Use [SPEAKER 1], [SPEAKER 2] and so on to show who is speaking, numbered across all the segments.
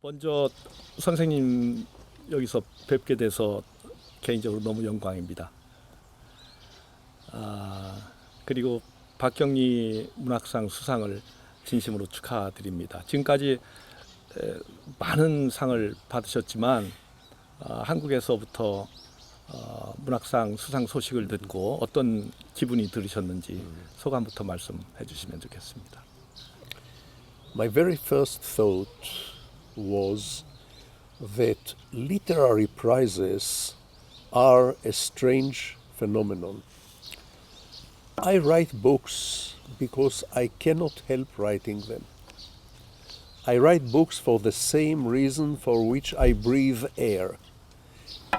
[SPEAKER 1] 먼저 선생님 여기서 뵙게 돼서 개인적으로 너무 영광입니다. 그리고 박경리 문학상 수상을 진심으로 축하드립니다. 지금까지 많은 상을 받으셨지만 한국에서부터 문학상 수상 소식을 듣고 어떤 기분이 들으셨는지 소감부터 말씀해 주시면 좋겠습니다.
[SPEAKER 2] My very first thought was that literary prizes are a strange phenomenon. I write books because I cannot help writing them. I write books for the same reason for which I breathe air.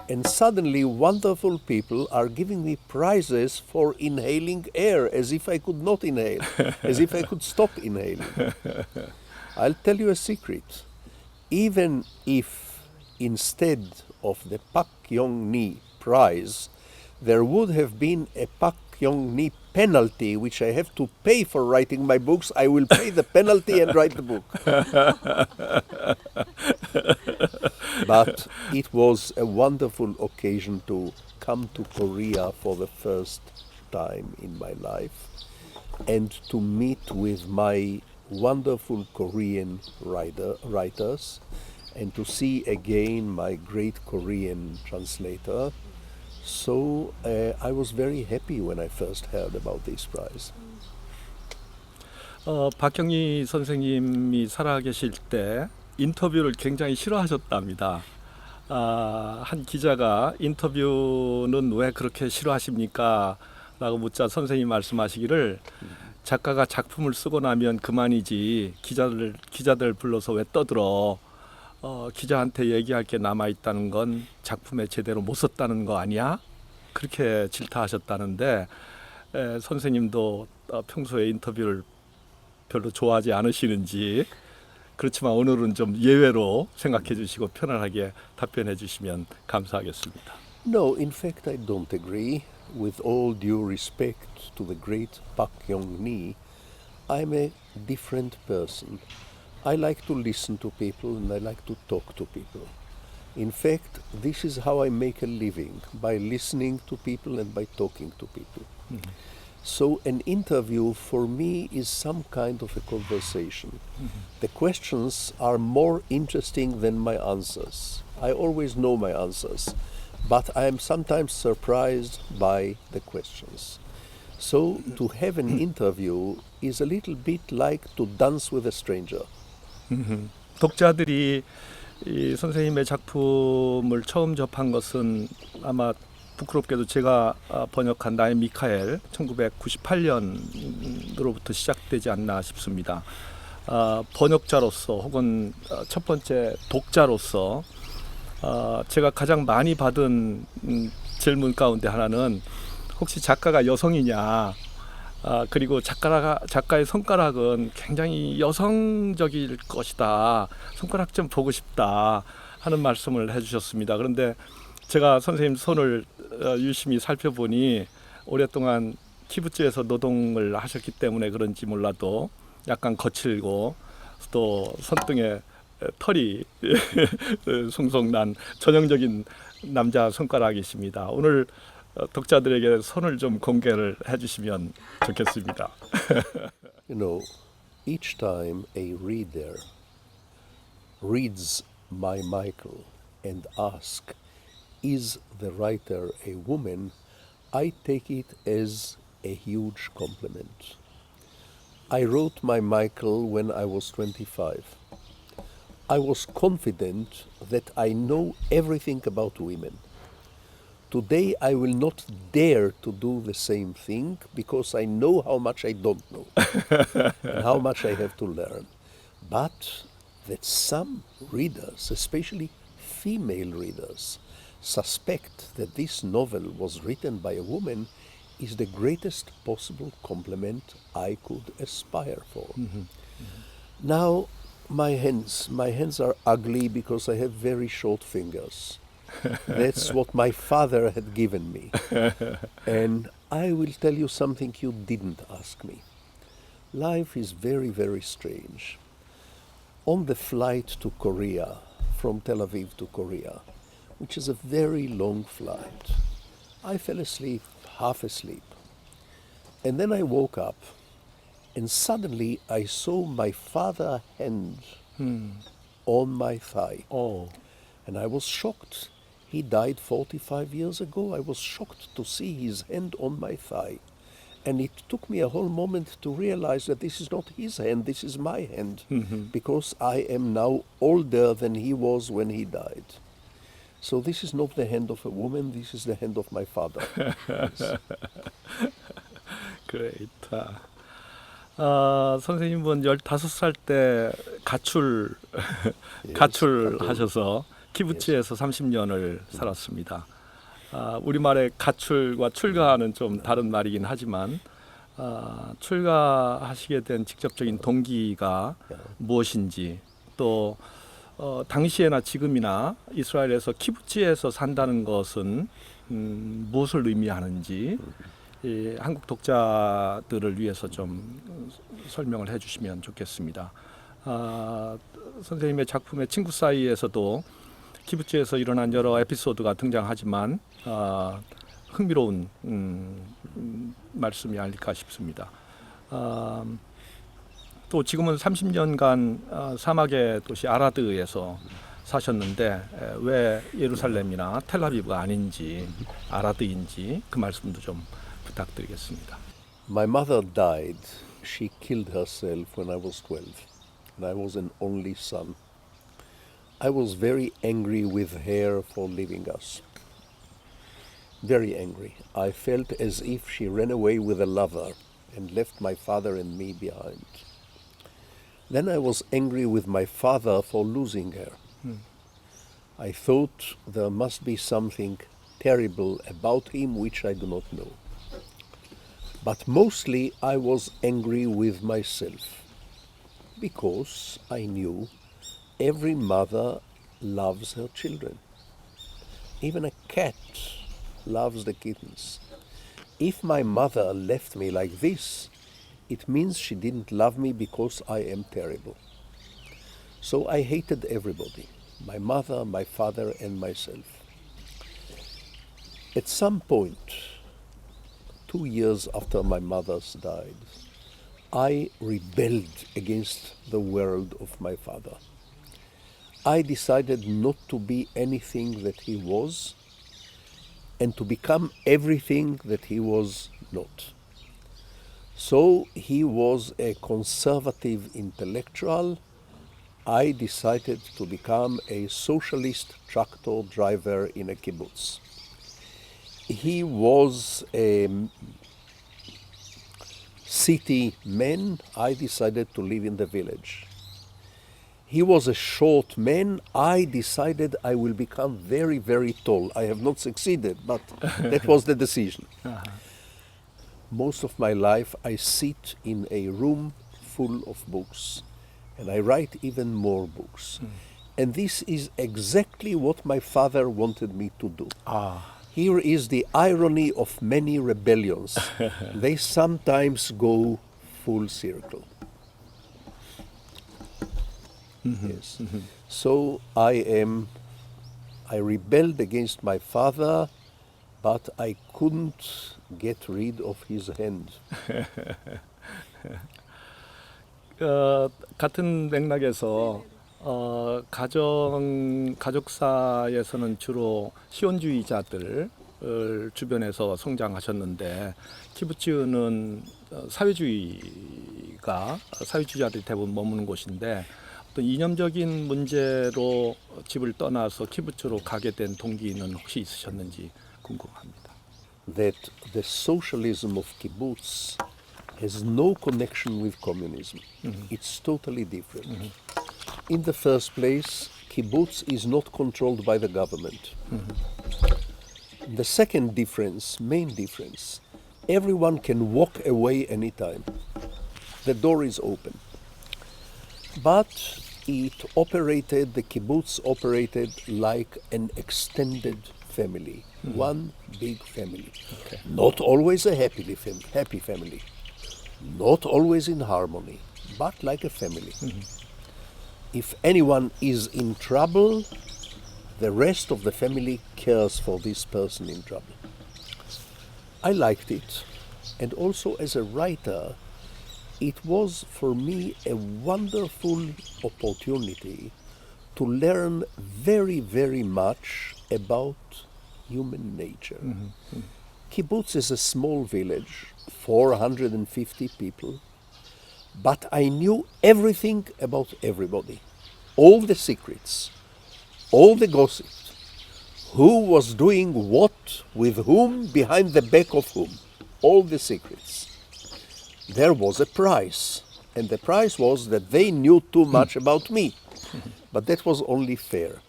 [SPEAKER 2] And suddenly wonderful people are giving me prizes for inhaling air, as if I could not inhale, as if I could stop inhaling. I'll tell you a secret. Even if instead of the Pak Yong-ni prize, there would have been a Pak Yong-ni penalty, which I have to pay for writing my books, I will pay the penalty and write the book. But it was a wonderful occasion to come to Korea for the first time in my life and to meet with my wonderful Korean writers and to see again my great Korean translator. So I was very happy when I first heard about this prize.
[SPEAKER 1] 박경리 선생님이 살아계실 때 인터뷰를 굉장히 싫어하셨답니다. 한 기자가 인터뷰는 왜 그렇게 싫어하십니까? 라고 묻자 선생님이 말씀하시기를 작가가 작품을 쓰고 나면 그만이지 기자들 불러서 왜 떠들어? 기자한테 얘기할 게 남아있다는 건 작품에 제대로 못 썼다는 거 아니야? 그렇게 질타하셨다는데 선생님도 평소에 인터뷰를 별로 좋아하지 않으시는지 그렇지만 오늘은 좀 예외로 생각해 주시고 편안하게 답변해 주시면 감사하겠습니다.
[SPEAKER 2] No, in fact I don't agree. With all due respect to the great Pak Yong-ni, I'm a different person. I like to listen to people and I like to talk to people. In fact, this is how I make a living, by listening to people and by talking to people. Mm-hmm. So an interview for me is some kind of a conversation. Mm-hmm. The questions are more interesting than my answers. I always know my answers, but I am sometimes surprised by the questions. So to have an interview is a little bit like to dance with a stranger.
[SPEAKER 1] 독자들이 이 선생님의 작품을 처음 접한 것은 아마 부끄럽게도 제가 번역한 나의 미카엘 1998년으로부터 시작되지 않나 싶습니다. 번역자로서 혹은 첫 번째 독자로서 제가 가장 많이 받은 질문 가운데 하나는 혹시 작가가 여성이냐? 그리고 작가의 손가락은 굉장히 여성적일 것이다. 손가락 좀 보고 싶다 하는 말씀을 해주셨습니다. 그런데 제가 선생님 손을 유심히 살펴보니 오랫동안 키부츠에서 노동을 하셨기 때문에 그런지 몰라도 약간 거칠고 또 손등에 털이 숭숭 난 전형적인 남자 손가락이십니다. 오늘 독자들에게 손을 좀 공개를 해주시면 좋겠습니다.
[SPEAKER 2] You know, each time a reader reads my Michael and asks, is the writer a woman? I take it as a huge compliment. I wrote my Michael when I was 25. I was confident that I know everything about women. Today I will not dare to do the same thing because I know how much I don't know and how much I have to learn. But that some readers, especially female readers, suspect that this novel was written by a woman is the greatest possible compliment I could aspire for. Mm-hmm. Mm-hmm. Now, my hands are ugly because I have very short fingers. That's what my father had given me. And I will tell you something you didn't ask me. Life is very, very strange. On the flight to Korea, from Tel Aviv to Korea, which is a very long flight, I fell asleep, half asleep. And then I woke up, and suddenly I saw my father's hand on my thigh.
[SPEAKER 1] 오,
[SPEAKER 2] And I was shocked. He died 45 years ago. I was shocked to see his hand on my thigh. And it took me a whole moment to realize that this is not his hand, this is my hand, because I am now older than he was when he died. So this is not the hand of a woman, this is the hand of my father. Yes.
[SPEAKER 1] great. 선생님은 15살 때 가출하셔서 키부츠에서 30년을 살았습니다. 우리말의 가출과 출가는 좀 다른 말이긴 하지만 출가하시게 된 직접적인 동기가 무엇인지 또 당시에나 지금이나 이스라엘에서 키부츠에서 산다는 것은 무엇을 의미하는지 한국 독자들을 위해서 좀 설명을 해주시면 좋겠습니다. 선생님의 작품의 친구 사이에서도 키부츠에서 일어난 여러 에피소드가 등장하지만 흥미로운 말씀이 아닐까 싶습니다. 또 지금은 30년간 사막의 도시 아라드에서 사셨는데 왜 예루살렘이나 텔아비브가 아닌지 아라드인지 그 말씀도 좀 부탁드리겠습니다.
[SPEAKER 2] My mother died. She killed herself when I was 12, and I was an only son. I was very angry with her for leaving us. Very angry. I felt as if she ran away with a lover and left my father and me behind. Then I was angry with my father for losing her. I thought there must be something terrible about him which I do not know. But mostly I was angry with myself because I knew every mother loves her children. Even a cat loves the kittens. If my mother left me like this, it means she didn't love me because I am terrible. So I hated everybody, my mother, my father, and myself. At some point, 2 years after my mother died, I rebelled against the world of my father. I decided not to be anything that he was and to become everything that he was not. So he was a conservative intellectual. I decided to become a socialist tractor driver in a kibbutz. He was a city man. I decided to live in the village. He was a short man. I decided I will become very, very tall. I have not succeeded, but that was the decision. Most of my life I sit in a room full of books, and I write even more books. And this is exactly what my father wanted me to do. Here is the irony of many rebellions. They sometimes go full circle. Yes. So I rebelled against my father, but I couldn't get rid of his hand.
[SPEAKER 1] 같은 맥락에서 가족사에서는 주로 시온주의자들 주변에서 성장하셨는데 키부츠는 사회주의자들이 대부분 머무는 곳인데 어떤 이념적인 문제로 집을 떠나서 키부츠로 가게 된 동기는 혹시 있으셨는지 궁금합니다.
[SPEAKER 2] That the socialism of kibbutz has no connection with communism. It's totally different. In the first place, kibbutz is not controlled by the government. The second difference, main difference, everyone can walk away anytime. The door is open. But the kibbutz operated like an extended family, one big family.
[SPEAKER 1] Okay.
[SPEAKER 2] Not always a happy family, not always in harmony, but like a family. if anyone is in trouble, the rest of the family cares for this person in trouble. I liked it, and also as a writer, it was for me a wonderful opportunity to learn very, very much about human nature. Kibbutz is a small village, 450 people, but I knew everything about everybody, all the secrets, all the gossip, who was doing what, with whom, behind the back of whom, all the secrets. There was a price, and the price was that they knew too much about me, but that was only fair.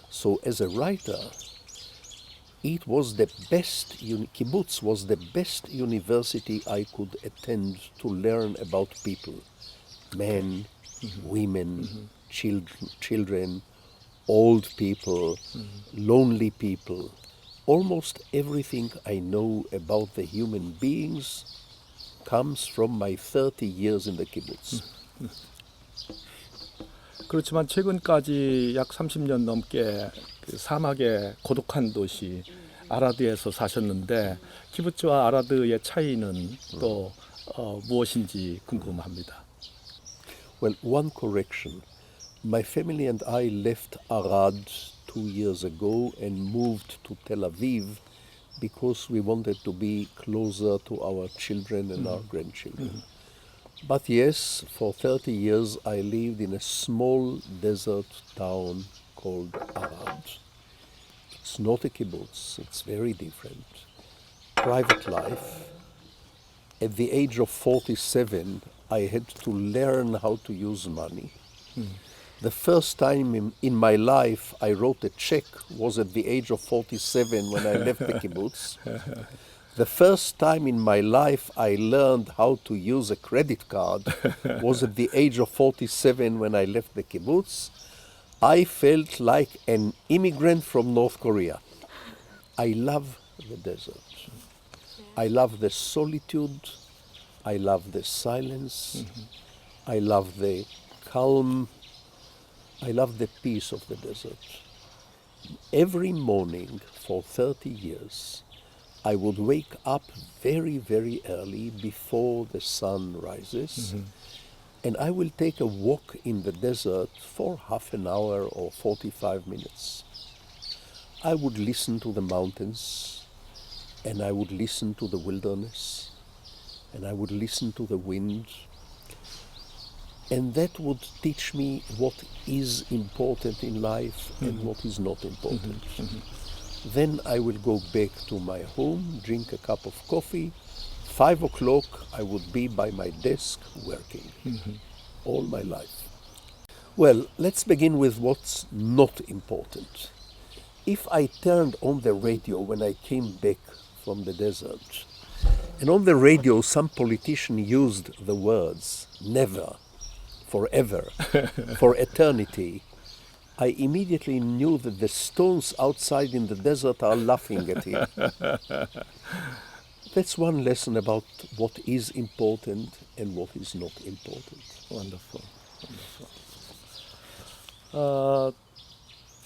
[SPEAKER 2] So as a writer, it was the best, kibbutz was the best university I could attend to learn about people, men, women, children, old people, lonely people. Almost everything I know about the human beings comes from my 30 years in the kibbutz.
[SPEAKER 1] 그렇지만 최근까지 약 30년 넘게 그 사막의 고독한 도시 아라드에서 사셨는데 키부츠와 아라드의 차이는 또 무엇인지 궁금합니다.
[SPEAKER 2] Well, one correction. My family and I left Arad 2 years ago and moved to Tel Aviv because we wanted to be closer to our children and our grandchildren. But yes, for 30 years I lived in a small desert town called Arad. It's not a kibbutz, it's very different. Private life. At the age of 47, I had to learn how to use money. The first time in my life I wrote a check was at the age of 47 when I left the kibbutz. The first time in my life I learned how to use a credit card was at the age of 47 when I left the kibbutz. I felt like an immigrant from North Korea. I love the desert. I love the solitude. I love the silence. I love the calm. I love the peace of the desert. Every morning for 30 years, I would wake up very, very early before the sun rises, and I will take a walk in the desert for half an hour or 45 minutes. I would listen to the mountains, and I would listen to the wilderness, and I would listen to the wind, and that would teach me what is important in life and what is not important. Then I will go back to my home, drink a cup of coffee. 5 o'clock I would be by my desk working all my life. Well, let's begin with what's not important. If I turned on the radio when I came back from the desert, and on the radio some politician used the words never, forever, for eternity, I immediately knew that the stones outside in the desert are laughing at him. That's one lesson about what is important and what is not important.
[SPEAKER 1] Wonderful.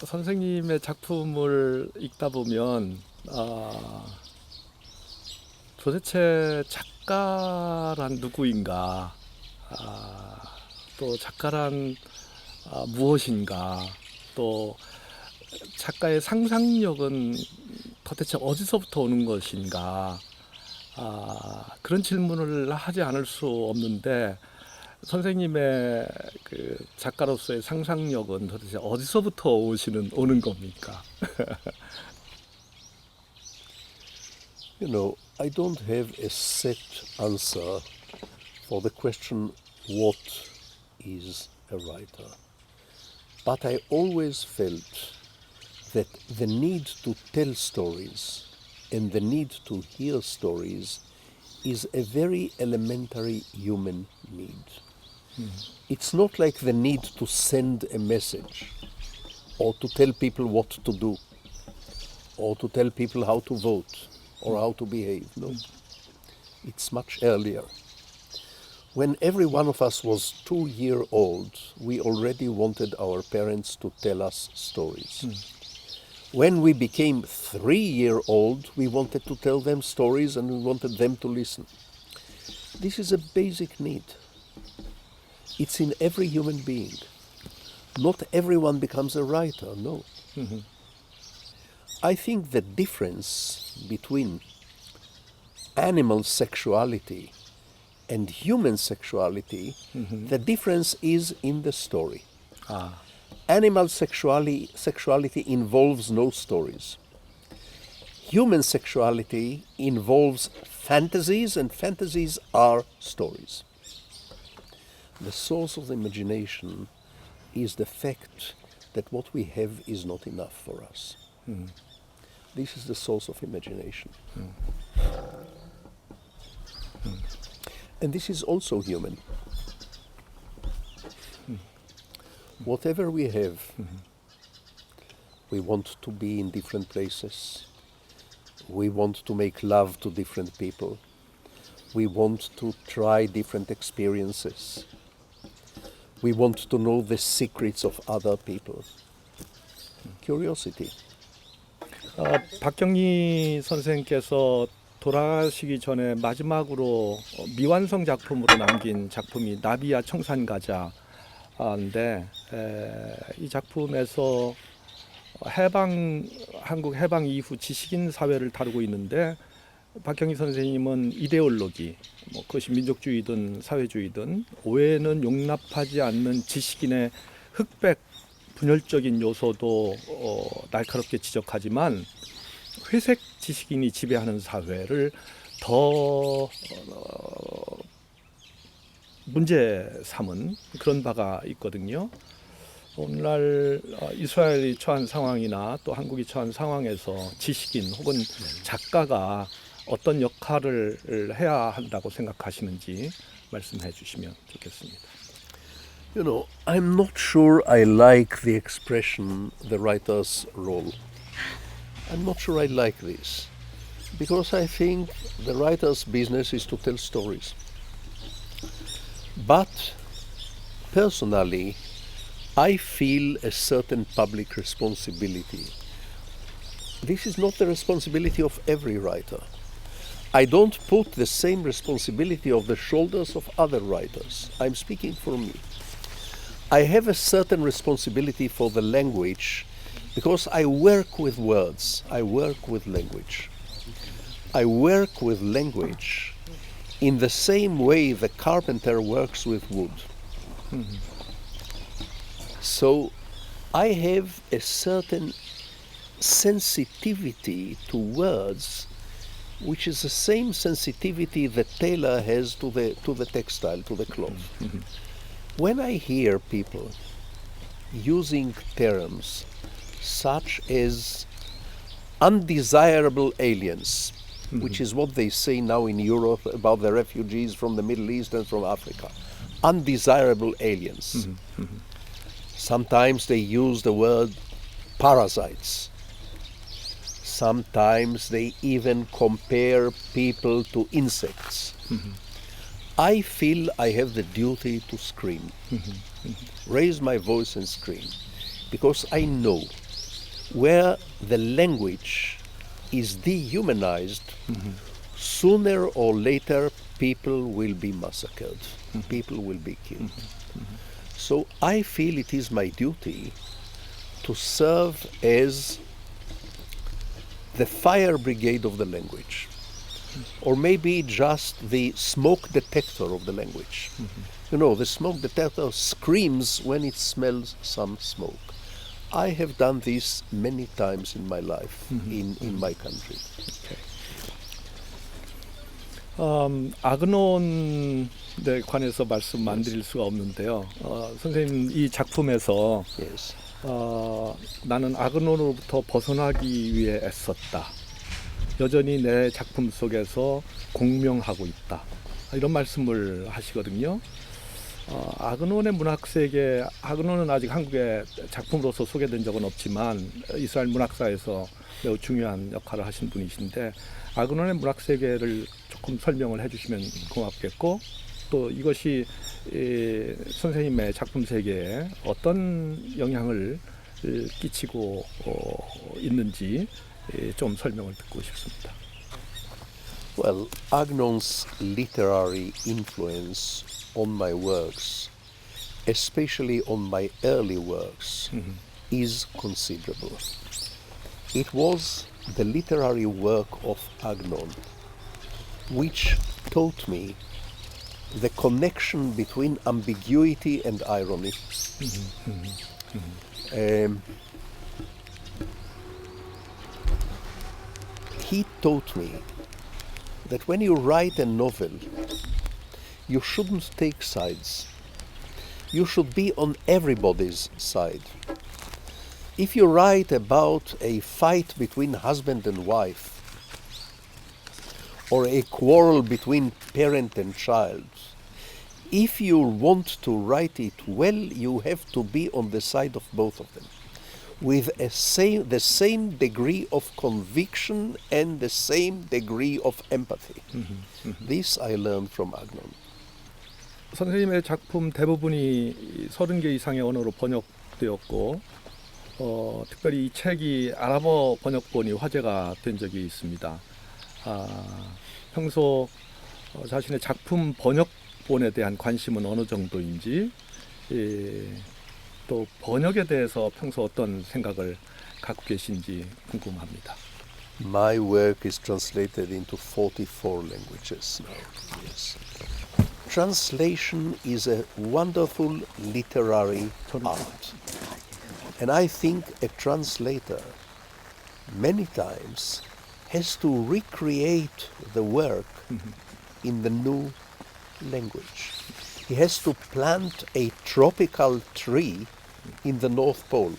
[SPEAKER 1] 선생님의 작품을 읽다 보면 도대체 작가란 누구인가, 또 작가란 무엇인가, 또 작가의 상상력은 도대체 어디서부터 오는 것인가, 그런 질문을 하지 않을 수 없는데 선생님의 그 작가로서의 상상력은 도대체 어디서부터 오는 겁니까?
[SPEAKER 2] You know, I don't have a set answer for the question what is a writer. But I always felt that the need to tell stories and the need to hear stories is a very elementary human need. It's not like the need to send a message or to tell people what to do or to tell people how to vote or how to behave. No, it's much earlier. When every one of us was 2-year-old, we already wanted our parents to tell us stories. When we became 3-year-old, we wanted to tell them stories and we wanted them to listen. This is a basic need. It's in every human being. Not everyone becomes a writer, no. I think the difference between animal sexuality and human sexuality, the difference is in the story. Animal sexuality involves no stories. Human sexuality involves fantasies, and fantasies are stories. The source of the imagination is the fact that what we have is not enough for us. This is the source of imagination. And this is also human. Whatever we have, we want to be in different places. We want to make love to different people. We want to try different experiences. We want to know the secrets of other people. Curiosity.
[SPEAKER 1] 박경리 선생께서 돌아가시기 전에 마지막으로 미완성 작품으로 남긴 작품이 나비야 청산가자인데 이 작품에서 한국 해방 이후 지식인 사회를 다루고 있는데 박경리 선생님은 이데올로기, 그것이 민족주의든 사회주의든 오해는 용납하지 않는 지식인의 흑백 분열적인 요소도 날카롭게 지적하지만 회색 지식인이 지배하는 사회를 더 문제 삼은 그런 바가 있거든요. 오늘날 이스라엘이 처한 상황이나 또 한국이 처한 상황에서 지식인 혹은 작가가 어떤 역할을 해야 한다고 생각하시는지 말씀해 주시면 좋겠습니다.
[SPEAKER 2] You know, I'm not sure I like the expression the writer's role. I'm not sure I like this, because I think the writer's business is to tell stories. But personally, I feel a certain public responsibility. This is not the responsibility of every writer. I don't put the same responsibility on the shoulders of other writers. I'm speaking for me. I have a certain responsibility for the language because I work with words, I work with language. I work with language in the same way the carpenter works with wood. So I have a certain sensitivity to words, which is the same sensitivity the tailor has to the textile, to the cloth. When I hear people using terms such as undesirable aliens, which is what they say now in Europe about the refugees from the Middle East and from Africa, undesirable aliens. Sometimes they use the word parasites. Sometimes they even compare people to insects. I feel I have the duty to scream, raise my voice and scream, because I know where the language is dehumanized, sooner or later people will be massacred, people will be killed. So I feel it is my duty to serve as the fire brigade of the language, or maybe just the smoke detector of the language. You know, the smoke detector screams when it smells some smoke. I have done this many times in my life, in my country.
[SPEAKER 1] 아그논에 관해서 말씀 안 드릴 수가 없는데요. 선생님 이 작품에서
[SPEAKER 2] Yes.
[SPEAKER 1] 나는 아그논으로부터 벗어나기 위해 애썼다. 여전히 내 작품 속에서 공명하고 있다. 이런 말씀을 하시거든요. 아그논의 문학세계, 아그논은 아직 한국의 작품으로서 소개된 적은 없지만 이스라엘 문학사에서 매우 중요한 역할을 하신 분이신데 아그논의 문학세계를 조금 설명을 해주시면 고맙겠고 또 이것이 선생님의 작품 세계에 어떤 영향을 끼치고 있는지 좀 설명을 듣고 싶습니다.
[SPEAKER 2] Well, Agnon's literary influence on my works, especially on my early works, is considerable. It was the literary work of Agnon which taught me the connection between ambiguity and irony. He taught me that when you write a novel, you shouldn't take sides. You should be on everybody's side. If you write about a fight between husband and wife, or a quarrel between parent and child, if you want to write it well, you have to be on the side of both of them, with the same degree of conviction and the same degree of empathy. This I learned from Agnon.
[SPEAKER 1] 선생님의 작품 대부분이 30개 이상의 언어로 번역되었고 특별히 이 책이 아랍어 번역본이 화제가 된 적이 있습니다. 평소 자신의 작품 번역본에 대한 관심은 어느 정도인지 또 번역에 대해서 평소 어떤 생각을 갖고 계신지 궁금합니다.
[SPEAKER 2] My work is translated into 44 languages now. Yes. Translation is a wonderful literary art. And I think a translator many times has to recreate the work in the new language. He has to plant a tropical tree in the North Pole.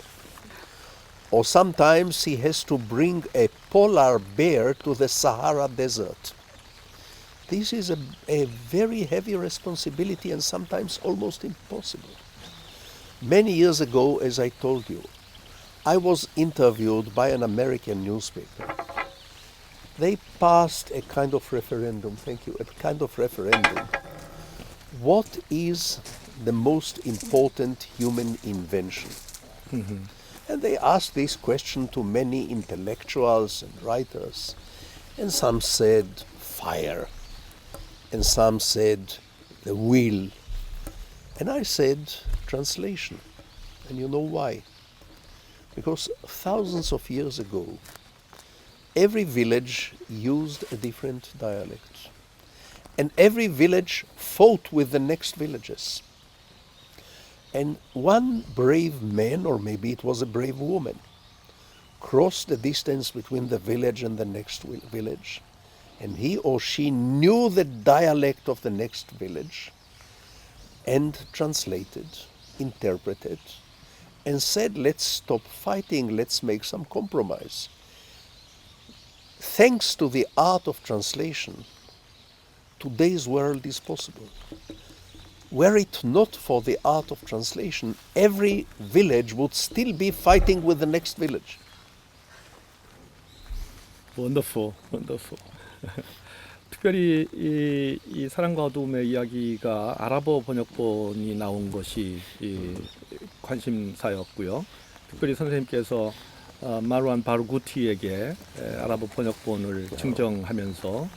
[SPEAKER 2] Or sometimes he has to bring a polar bear to the Sahara Desert. This is a very heavy responsibility and sometimes almost impossible. Many years ago, as I told you, I was interviewed by an American newspaper. They passed a kind of referendum, What is the most important human invention? And they asked this question to many intellectuals and writers. And some said fire. And some said the will. And I said translation. And you know why? Because thousands of years ago, every village used a different dialect. And every village fought with the next villages. And one brave man, or maybe it was a brave woman, crossed the distance between the village and the next village. And he or she knew the dialect of the next village and translated, interpreted, and said, let's stop fighting, let's make some compromise. Thanks to the art of translation, today's world is possible. Were it not for the art of translation, every village would still be fighting with the next village.
[SPEAKER 1] Wonderful, wonderful. 특별히 이 사랑과 어둠의 이야기가 아랍어 번역본이 나온 것이 관심사였고요. 특별히 선생님께서 마루안 바르구티에게 아랍어 번역본을 증정하면서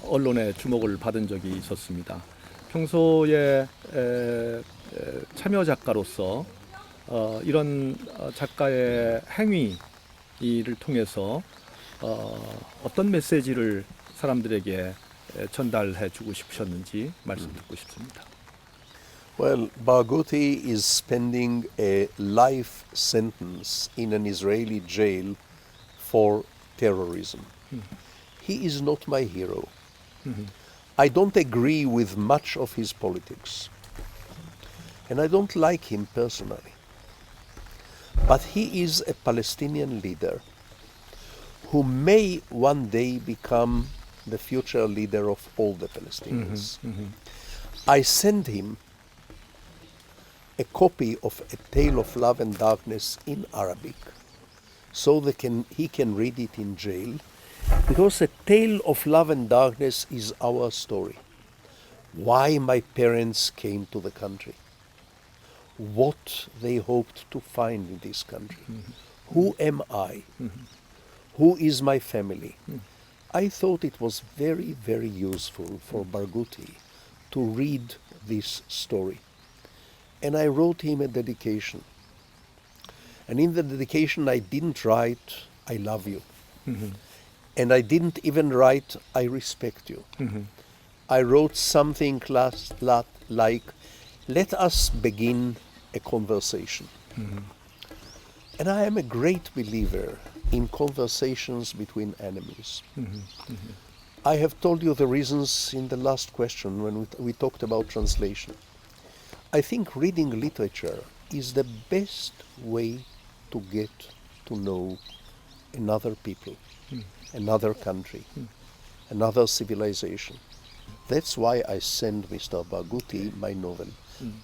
[SPEAKER 1] 언론의 주목을 받은 적이 있었습니다. 평소에 참여 작가로서 이런 작가의 행위를 통해서 어떤 메시지를 사람들에게 전달해 주고 싶으셨는지 말씀 듣고 싶습니다.
[SPEAKER 2] Well, Barghouti is spending a life sentence in an Israeli jail for terrorism. He is not my hero. I don't agree with much of his politics. And I don't like him personally. But he is a Palestinian leader who may one day become the future leader of all the Palestinians. I sent him a copy of A Tale of Love and Darkness in Arabic so that he can read it in jail, because A Tale of Love and Darkness is our story. why my parents came to the country, what they hoped to find in this country. Who am I? Who is my family? I thought it was very, very useful for Barghouti to read this story. And I wrote him a dedication. And in the dedication I didn't write, I love you. And I didn't even write, I respect you. I wrote something like, let us begin a conversation. And I am a great believer in conversations between enemies. I have told you the reasons in the last question when we talked about translation. I think reading literature is the best way to get to know another people, another country, another civilization. That's why I sent Mr. Barghouti my novel.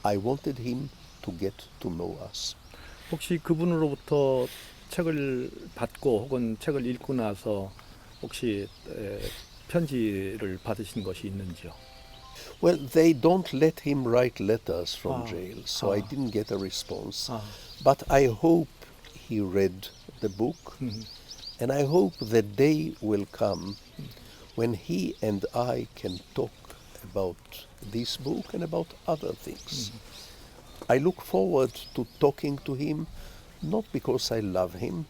[SPEAKER 2] I wanted him to get to know us.
[SPEAKER 1] 혹시 그분으로부터 책을 받고 혹은 책을 읽고 나서 혹시 편지를 받으신 것이 있는지요?
[SPEAKER 2] Well, they don't let him write letters from jail, so I didn't get a response. But I hope he read the book, and I hope the day will come when he and I can talk about this book and about other things. I look forward to talking to him, not because I love him,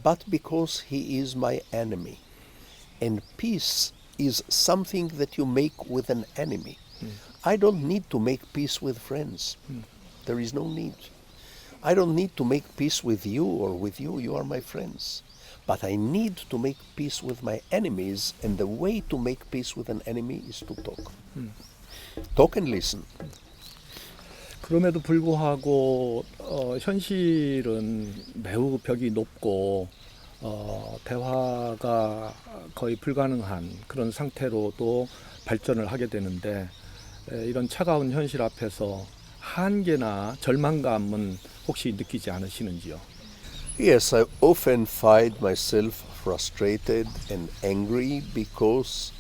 [SPEAKER 2] but because he is my enemy. And peace is something that you make with an enemy. I don't need to make peace with friends. There is no need. I don't need to make peace with you or with you. You are my friends. But I need to make peace with my enemies, and the way to make peace with an enemy is to talk. Talk and listen.
[SPEAKER 1] 그럼에도 불구하고 현실은 매우 벽이 높고 대화가 거의 불가능한 그런 상태로도 발전을 하게 되는데 이런 차가운 현실 앞에서 한계나 절망감은 혹시 느끼지 않으시는지요?
[SPEAKER 2] Yes, I often find myself frustrated and angry because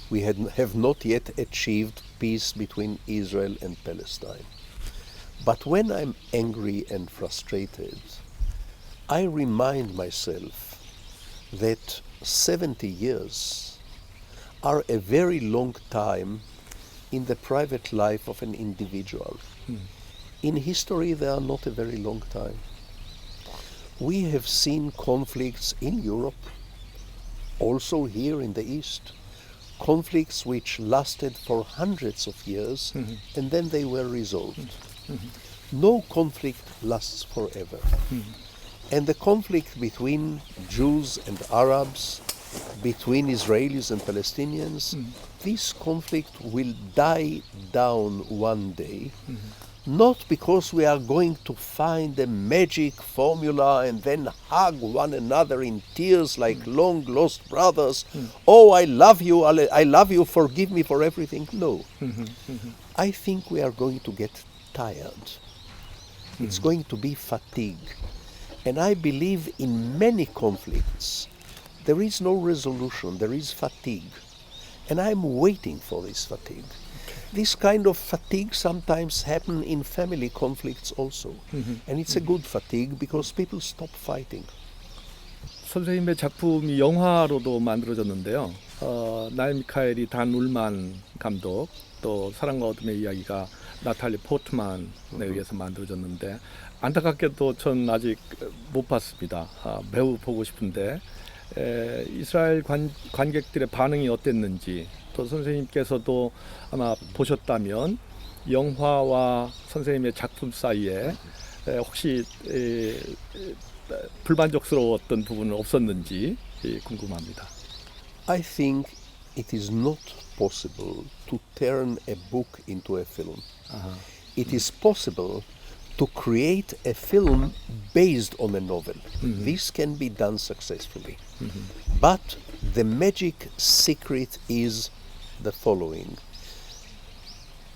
[SPEAKER 2] we have not yet achieved peace between Israel and Palestine. But when I'm angry and frustrated, I remind myself that 70 years are a very long time in the private life of an individual. In history, they are not a very long time. We have seen conflicts in Europe, also here in the East, conflicts which lasted for hundreds of years and then they were resolved. No conflict lasts forever. And the conflict between Jews and Arabs, between Israelis and Palestinians, this conflict will die down one day, not because we are going to find a magic formula and then hug one another in tears like long lost brothers. Oh, I love you, forgive me for everything. No. I think we are going to get tired. It's going to be fatigue. And I believe in many conflicts there is no resolution, there is fatigue. And I'm waiting for this fatigue. This kind of fatigue sometimes happen in family conflicts also. And it's a good fatigue because people stop fighting.
[SPEAKER 1] 선생님의 작품이 영화로도 만들어졌는데요. 나일 미카엘이 단 울만 감독, 또 사랑과 어둠의 이야기가 나탈리 포트만에 의해서 만들어졌는데 안타깝게도 전 아직 못 봤습니다. 매우 보고 싶은데 이스라엘 관객들의 반응이 어땠는지, 또 선생님께서도 아마 보셨다면 영화와 선생님의 작품 사이에 혹시 불만족스러웠던 부분은 없었는지 궁금합니다.
[SPEAKER 2] I think it is not possible to turn a book into a film. It is possible to create a film based on a novel. This can be done successfully. But the magic secret is the following.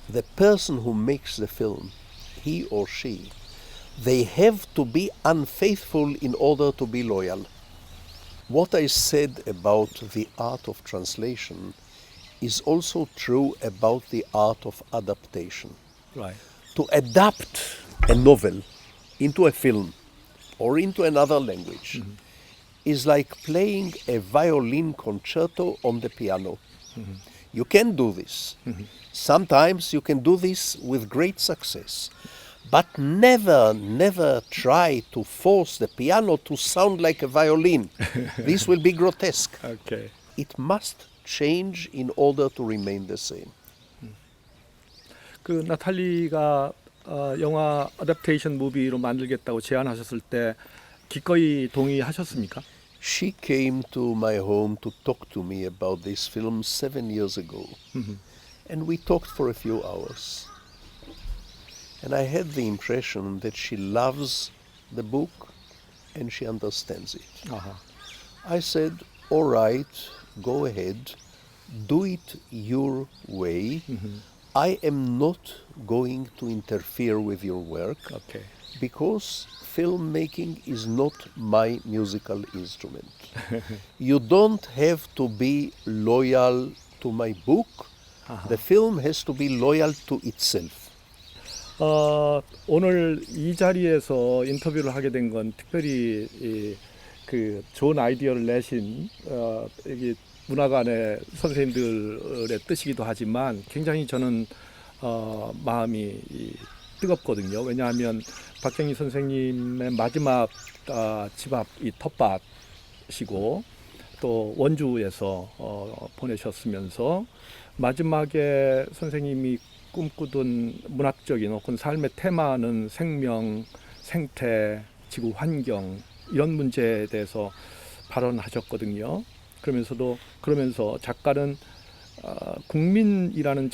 [SPEAKER 2] The person who makes the film, he or she, they have to be unfaithful in order to be loyal. What I said about the art of translation is also true about the art of adaptation.
[SPEAKER 1] Right.
[SPEAKER 2] To adapt a novel into a film or into another language is like playing a violin concerto on the piano. You can do this. Sometimes you can do this with great success. But never try to force the piano to sound like a violin. This will be grotesque.
[SPEAKER 1] Okay.
[SPEAKER 2] It must change in order to remain the same.
[SPEAKER 1] 그 나탈리가 영화 어댑테이션 무비로 만들겠다고 제안하셨을 때 기꺼이 동의하셨습니까?
[SPEAKER 2] She came to my home to talk to me about this film 7 years ago. And we talked for a few hours. And I had the impression that she loves the book and she understands it.
[SPEAKER 1] 아하.
[SPEAKER 2] I said, all right, go ahead, do it your way. I am not going to interfere with your work
[SPEAKER 1] 오케이.
[SPEAKER 2] because filmmaking is not my musical instrument. You don't have to be loyal to my book. The film has to be loyal to itself.
[SPEAKER 1] 오늘 이 자리에서 인터뷰를 하게 된 건 특별히 그 좋은 아이디어를 내신 여기 문화관의 선생님들의 뜻이기도 하지만 굉장히 저는 마음이 뜨겁거든요. 왜냐하면 박경리 선생님의 마지막 집앞이 텃밭이고 또 원주에서 보내셨으면서 마지막에 선생님이 꿈꾸던 문학적인 혹은 삶의 테마는 생명, 생태, 지구 환경 이런 문제에 대해서 발언하셨거든요. 그러면서 작가는 국민이라는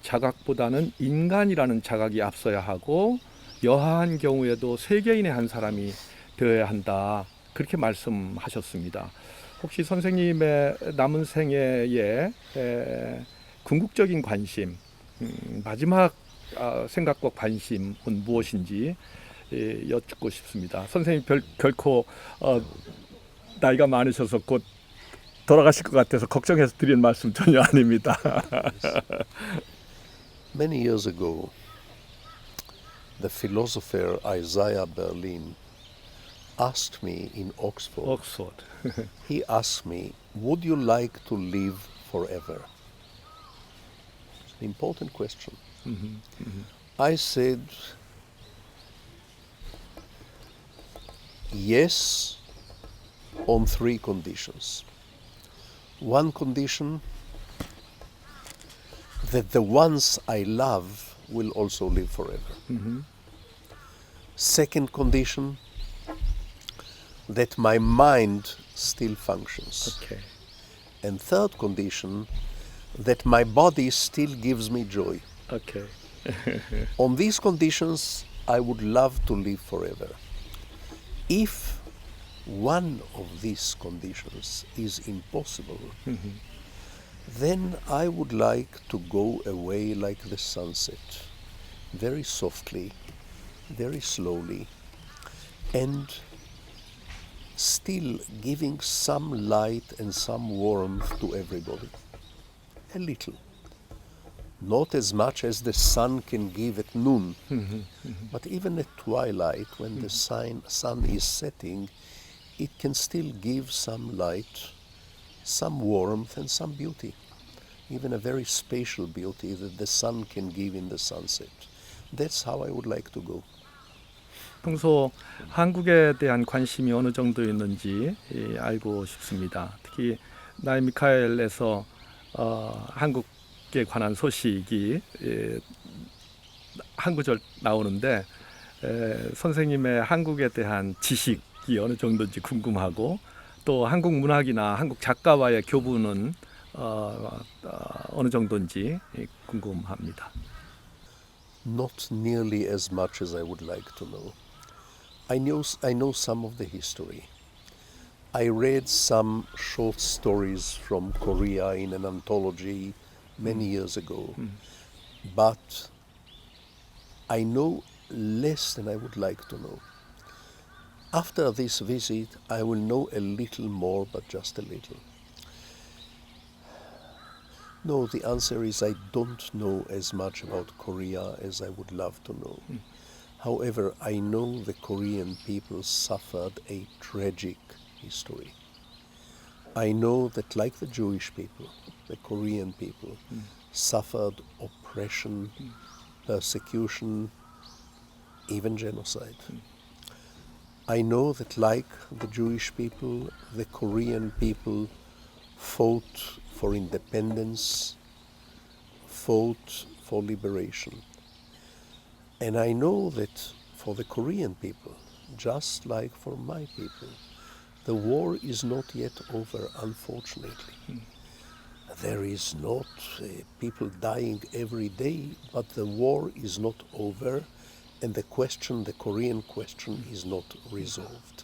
[SPEAKER 1] 자각보다는 인간이라는 자각이 앞서야 하고 여하한 경우에도 세계인의 한 사람이 되어야 한다. 그렇게 말씀하셨습니다. 혹시 선생님의 남은 생애에 궁극적인 관심, 마지막 생각과 관심은 무엇인지 여쭙고 싶습니다. 선생님 결코 나이가 많으셔서 곧 돌아가실 것 같아서 걱정해서 드리는 말씀 전혀 아닙니다.
[SPEAKER 2] Many years ago, the philosopher Isaiah Berlin asked me in Oxford, he asked me, would you like to live forever? It's an important question. I said, yes, on 3 conditions. One condition, that the ones I love will also live forever. Second condition, that my mind still functions.
[SPEAKER 1] Okay.
[SPEAKER 2] And third condition, that my body still gives me joy.
[SPEAKER 1] Okay.
[SPEAKER 2] On these conditions, I would love to live forever. If one of these conditions is impossible, then I would like to go away like the sunset, very softly, very slowly, and still giving some light and some warmth to everybody. A little. Not as much as the sun can give at noon, but even at twilight, when the sun is setting, it can still give some light, some warmth, and some beauty. Even a very spatial beauty that the sun can give in the sunset. That's how I would like to go.
[SPEAKER 1] 평소 한국에 대한 관심이 어느 정도 있는지 알고 싶습니다. 특히 나이 미카엘에서 한국에 관한 소식이 한 구절 나오는데 선생님의 한국에 대한 지식이 어느 정도인지 궁금하고 또 한국 문학이나 한국 작가와의 교부는 어느 정도인지 궁금합니다.
[SPEAKER 2] Not nearly as much as I would like to know. I know some of the history. I read some short stories from Korea in an anthology many years ago, but I know less than I would like to know. After this visit, I will know a little more, but just a little. No, the answer is I don't know as much about Korea as I would love to know. However, I know the Korean people suffered a tragic history. I know that, like the Jewish people, the Korean people suffered oppression, persecution, even genocide. I know that, like the Jewish people, the Korean people fought for independence, fought for liberation. And I know that for the Korean people, just like for my people, the war is not yet over, unfortunately. There is not people dying every day, but the war is not over, and the Korean question, is not resolved.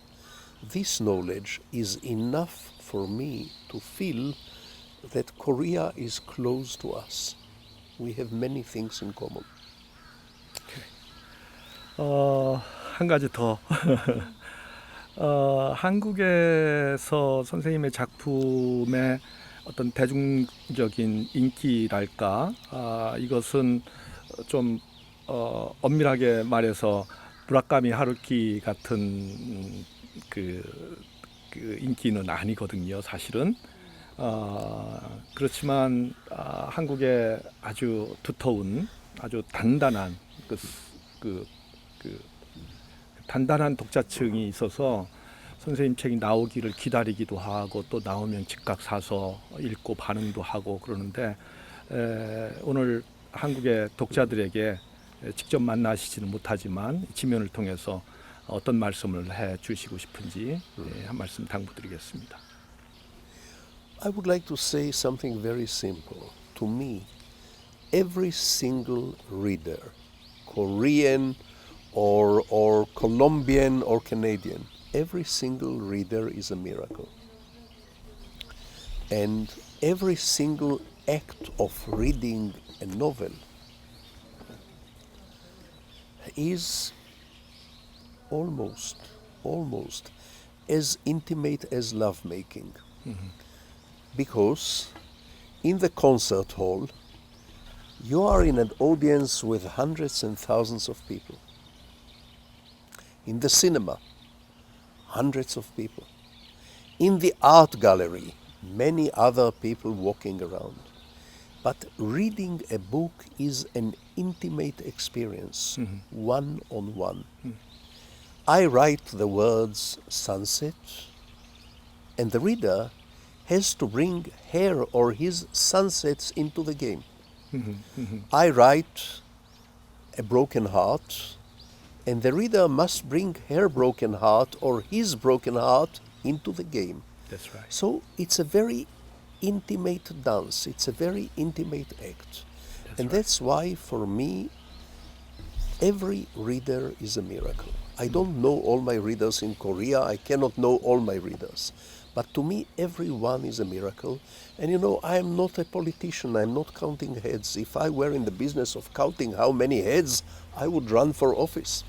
[SPEAKER 2] This knowledge is enough for me to feel that Korea is close to us. We have many things in common.
[SPEAKER 1] 한 가지 더. 한국에서 선생님의 작품의 어떤 대중적인 인기랄까, 이것은 좀 엄밀하게 말해서 무라카미 하루키 같은 그 인기는 아니거든요, 사실은. 그렇지만 한국의 아주 두터운, 아주 단단한 단단한 독자층이 있어서 선생님 책이 나오기를 기다리기도 하고, 또 나오면 즉각 사서 읽고 반응도 하고 그러는데, 오늘 한국의 독자들에게 직접 만나시지는 못하지만 지면을 통해서 어떤 말씀을 해 주시고 싶은지 한 말씀 당부드리겠습니다.
[SPEAKER 2] I would like to say something very simple. To me, every single reader, Korean or Colombian or Canadian, every single reader is a miracle. And every single act of reading a novel is almost as intimate as lovemaking. Because in the concert hall, you are in an audience with hundreds and thousands of people. In the cinema, hundreds of people. In the art gallery, many other people walking around. But reading a book is an intimate experience, one-on-one. I write the words sunset, and the reader has to bring her or his sunsets into the game. I write a broken heart, and the reader must bring her broken heart or his broken heart into the game.
[SPEAKER 1] That's right.
[SPEAKER 2] So it's a very intimate dance, it's a very intimate act. That's why, for me, every reader is a miracle. I don't know all my readers in Korea, I cannot know all my readers. But to me, everyone is a miracle. And I am not a politician, I'm not counting heads. If I were in the business of counting how many heads, I would run for office.